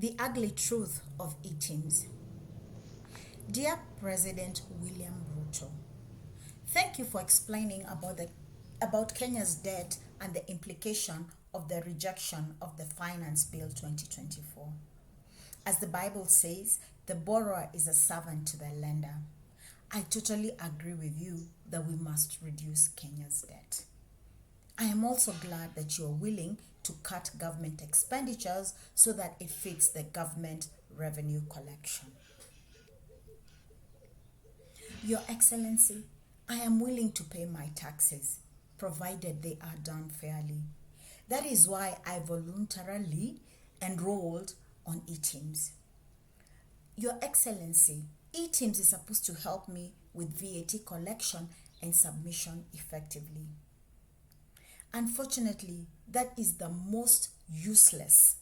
The ugly truth of e-TIMS. Dear President William Ruto, thank you for explaining about Kenya's debt and the implication of the rejection of the Finance Bill 2024. As the Bible says, the borrower is a servant to the lender. I totally agree with you that we must reduce Kenya's debt. I am also glad that you are willing to cut government expenditures so that it fits the government revenue collection. Your Excellency, I am willing to pay my taxes, provided they are done fairly. That is why I voluntarily enrolled on e-TIMS. Your Excellency, e-TIMS is supposed to help me with VAT collection and submission effectively. Unfortunately, that is the most useless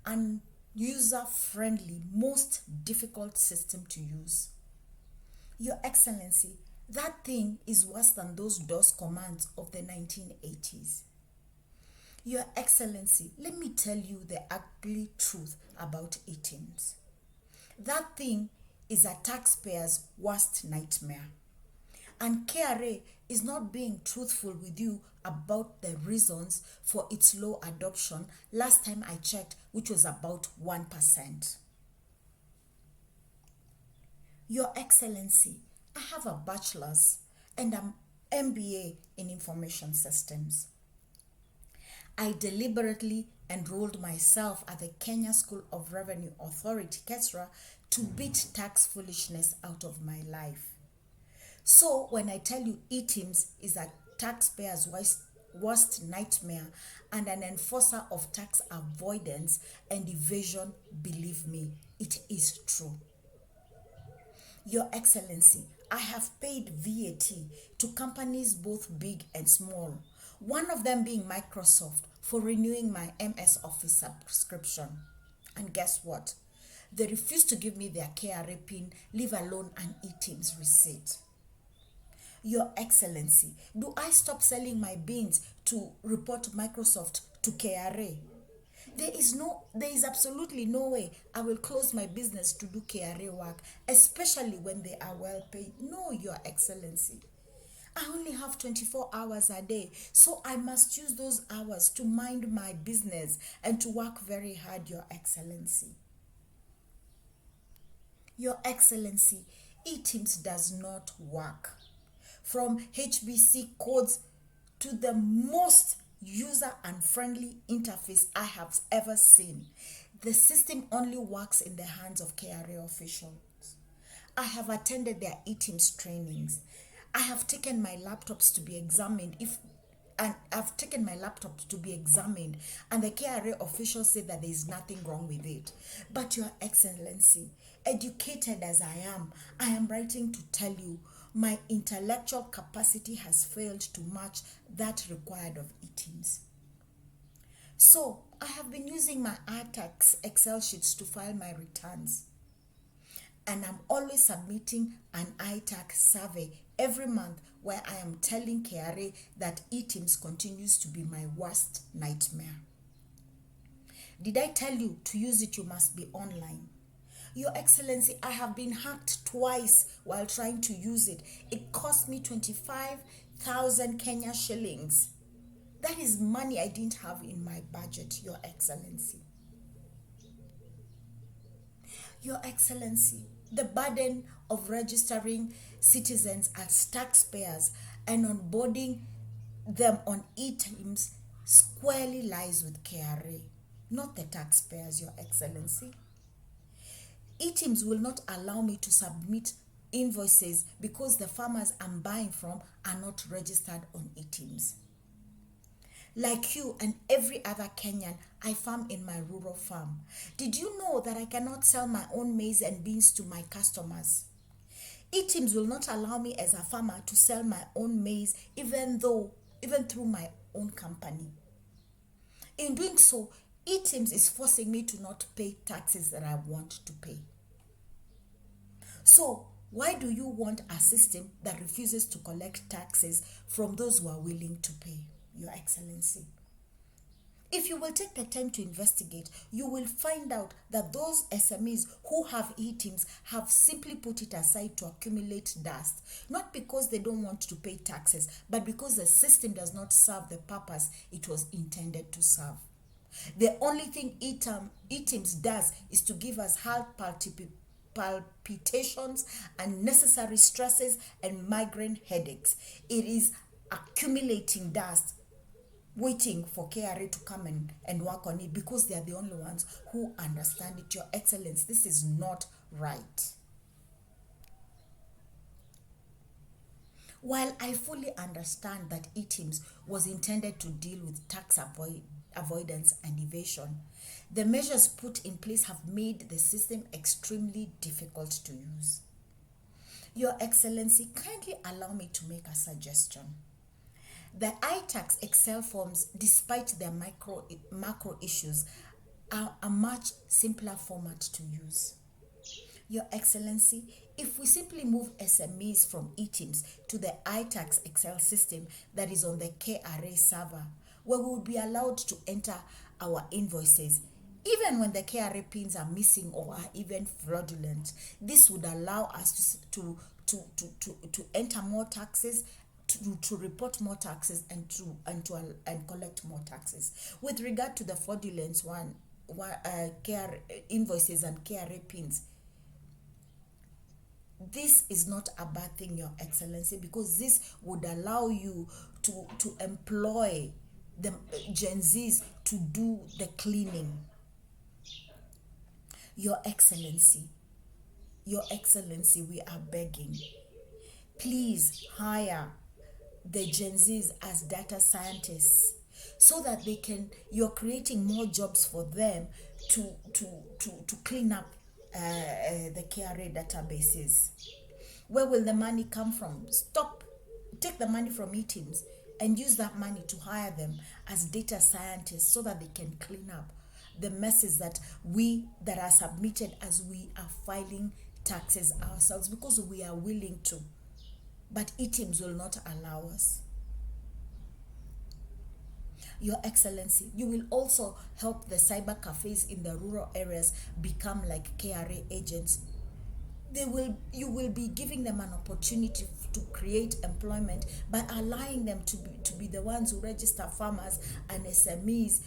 and user-friendly, most difficult system to use. Your Excellency, that thing is worse than those DOS commands of the 1980s. Your Excellency, let me tell you the ugly truth about e-TIMS. That thing is a taxpayer's worst nightmare. And KRA is not being truthful with you about the reasons for its low adoption last time I checked, which was about 1%. Your Excellency, I have a bachelor's and an MBA in information systems. I deliberately enrolled myself at the Kenya School of Revenue Authority, KESRA, to beat tax foolishness out of my life. So when I tell you e-TIMS is a taxpayer's worst nightmare and an enforcer of tax avoidance and evasion, believe me, it is true. Your Excellency, I have paid VAT to companies both big and small, one of them being Microsoft, for renewing my MS Office subscription. And guess what? They refused to give me their KRA PIN, leave alone an e-TIMS receipt. Your Excellency, do I stop selling my beans to report Microsoft to KRA? There is absolutely no way I will close my business to do KRA work, especially when they are well paid. No, Your Excellency. I only have 24 hours a day, so I must use those hours to mind my business and to work very hard, Your Excellency. Your Excellency, e-TIMS does not work. From HBC codes to the most user-unfriendly interface I have ever seen, the system only works in the hands of KRA officials. I have attended their e-TIMS trainings. I have taken my laptops to be examined and the KRA officials say that there is nothing wrong with it. But Your Excellency, educated as I am writing to tell you my intellectual capacity has failed to match that required of e-TIMS. So I have been using my iTax Excel sheets to file my returns. And I'm always submitting an iTax survey every month where I am telling KRA that e-TIMS continues to be my worst nightmare. Did I tell you to use it you must be online? Your Excellency, I have been hacked twice while trying to use it. It cost me 25,000 Kenya shillings. That is money I didn't have in my budget, Your Excellency. Your Excellency, the burden of registering citizens as taxpayers and onboarding them on e-TIMS squarely lies with KRA, not the taxpayers, Your Excellency. e-TIMS will not allow me to submit invoices because the farmers I'm buying from are not registered on e-TIMS. Like you and every other Kenyan, I farm in my rural farm. Did you know that I cannot sell my own maize and beans to my customers? e-TIMS will not allow me as a farmer to sell my own maize even through my own company. In doing so, e-TIMS is forcing me to not pay taxes that I want to pay. So, why do you want a system that refuses to collect taxes from those who are willing to pay, Your Excellency? If you will take the time to investigate, you will find out that those SMEs who have e-teams have simply put it aside to accumulate dust, not because they don't want to pay taxes, but because the system does not serve the purpose it was intended to serve. The only thing e-teams does is to give us heart palpitations, unnecessary stresses, and migraine headaches. It is accumulating dust, waiting for KRA to come and work on it because they are the only ones who understand it. Your Excellence, this is not right. While I fully understand that e-teams was intended to deal with tax avoidance and evasion, the measures put in place have made the system extremely difficult to use. Your Excellency, kindly allow me to make a suggestion. The iTax Excel forms, despite their macro issues, are a much simpler format to use. Your Excellency, if we simply move SMEs from e-teams to the iTax Excel system that is on the KRA server, where we would be allowed to enter our invoices, even when the KRA pins are missing or are even fraudulent, this would allow us to enter more taxes, to report more taxes, and collect more taxes. With regard to the fraudulent KRA invoices and KRA pins, this is not a bad thing, Your Excellency, because this would allow you to employ the Gen Zs to do the cleaning. Your Excellency, we are begging. Please hire the Gen Zs as data scientists so that you're creating more jobs for them to clean up the KRA databases. Where will the money come from? Take the money from e-teams and use that money to hire them as data scientists so that they can clean up the messes that are submitted as we are filing taxes ourselves, because we are willing to, but e-teams will not allow us. Your Excellency, you will also help the cyber cafes in the rural areas become like KRA agents. You will be giving them an opportunity to create employment by allowing them to be the ones who register farmers and SMEs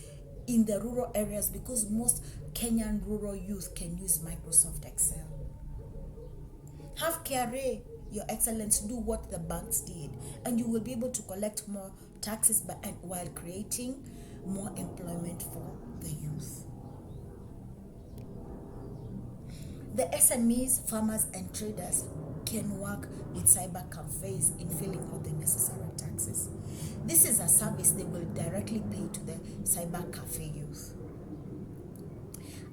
in the rural areas, because most Kenyan rural youth can use Microsoft Excel. Have KRA, Your Excellency, do what the banks did, and you will be able to collect more taxes while creating more employment for the youth. The SMEs, farmers, and traders can work with cyber cafes in filling out the necessary taxes. This is a service they will directly pay to the cyber cafe youth.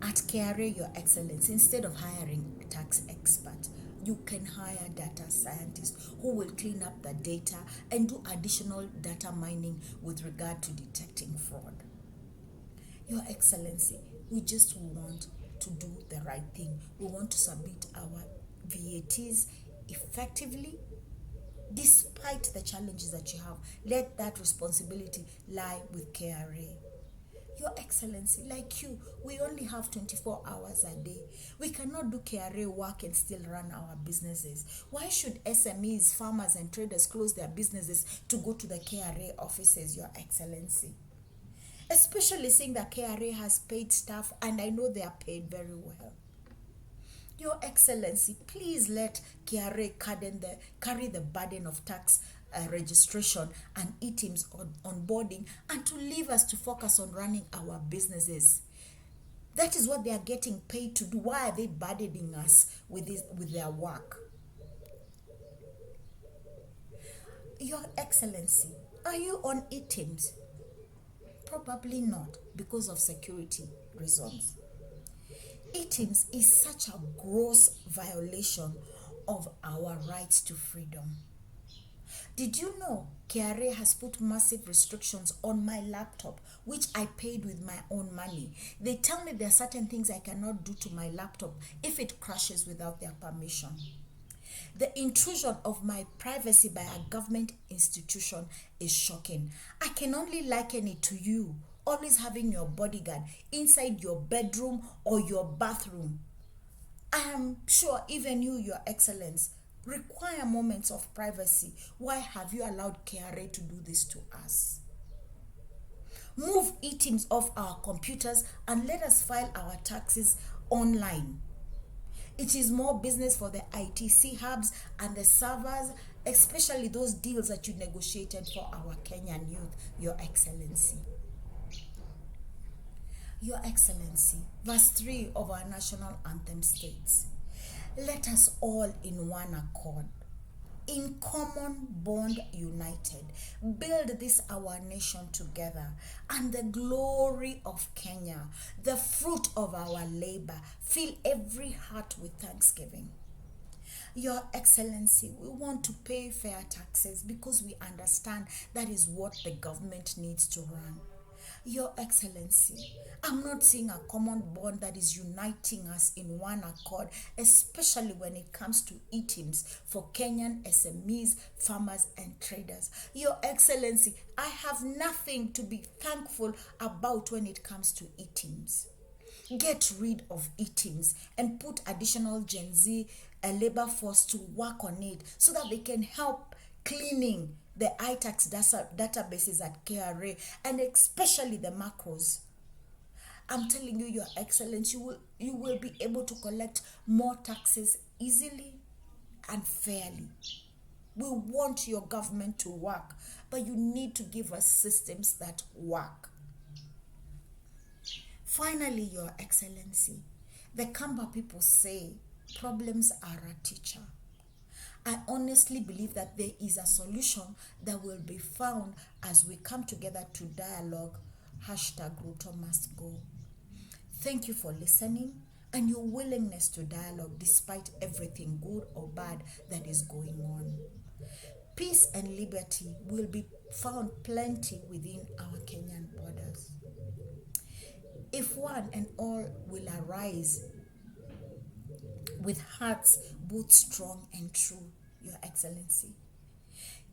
At KRA, Your Excellency, instead of hiring a tax expert, you can hire data scientists who will clean up the data and do additional data mining with regard to detecting fraud. Your Excellency, we just want to do the right thing. We want to submit our VATs effectively, despite the challenges that you have. Let that responsibility lie with KRA. Your Excellency, like you, we only have 24 hours a day. We cannot do KRA work and still run our businesses. Why should SMEs, farmers, and traders close their businesses to go to the KRA offices, Your Excellency? Especially seeing that KRA has paid staff, and I know they are paid very well. Your Excellency, please let KRA carry the burden of tax registration and e-teams onboarding, and to leave us to focus on running our businesses. That is what they are getting paid to do. Why are they burdening us with their work? Your Excellency, are you on e-teams? Probably not, because of security reasons. E-teams is such a gross violation of our rights to freedom. Did you know KRA has put massive restrictions on my laptop, which I paid with my own money? They tell me there are certain things I cannot do to my laptop if it crashes without their permission. The intrusion of my privacy by a government institution is shocking. I can only liken it to you always having your bodyguard inside your bedroom or your bathroom. I am sure even you, Your Excellence, require moments of privacy. Why have you allowed KRA to do this to us? Move e-teams off our computers and let us file our taxes online. It is more business for the ITC hubs and the servers, especially those deals that you negotiated for our Kenyan youth, Your Excellency. Your Excellency, verse 3 of our national anthem states, let us all in one accord, in common bond united, build this our nation together, and the glory of Kenya, the fruit of our labor, fill every heart with thanksgiving. Your Excellency, we want to pay fair taxes because we understand that is what the government needs to run. Your Excellency, I'm not seeing a common bond that is uniting us in one accord, especially when it comes to e-teams for Kenyan SMEs, farmers, and traders. Your Excellency, I have nothing to be thankful about when it comes to e-teams. Get rid of e-teams and put additional Gen Z labor force to work on it so that they can help cleaning the iTax databases at KRA, and especially the macros. I'm telling you, Your Excellency, you will be able to collect more taxes easily and fairly. We want your government to work, but you need to give us systems that work. Finally, Your Excellency, the Kamba people say problems are a teacher. I honestly believe that there is a solution that will be found as we come together to dialogue. #Ruto must go. Thank you for listening and your willingness to dialogue despite everything good or bad that is going on. Peace and liberty will be found plenty within our Kenyan borders. If one and all will arise with hearts both strong and true, Your Excellency,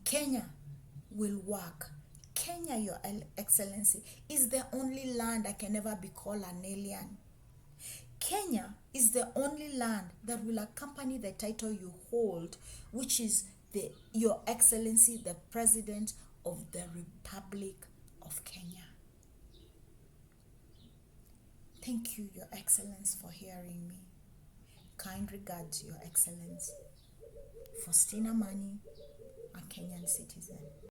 Kenya will work. Kenya, Your Excellency, is the only land I can never be called an alien. Kenya is the only land that will accompany the title you hold, which is Your Excellency, the President of the Republic of Kenya. Thank you, Your Excellence, for hearing me. Kind regards, Your Excellence. Faustina Mani, a Kenyan citizen.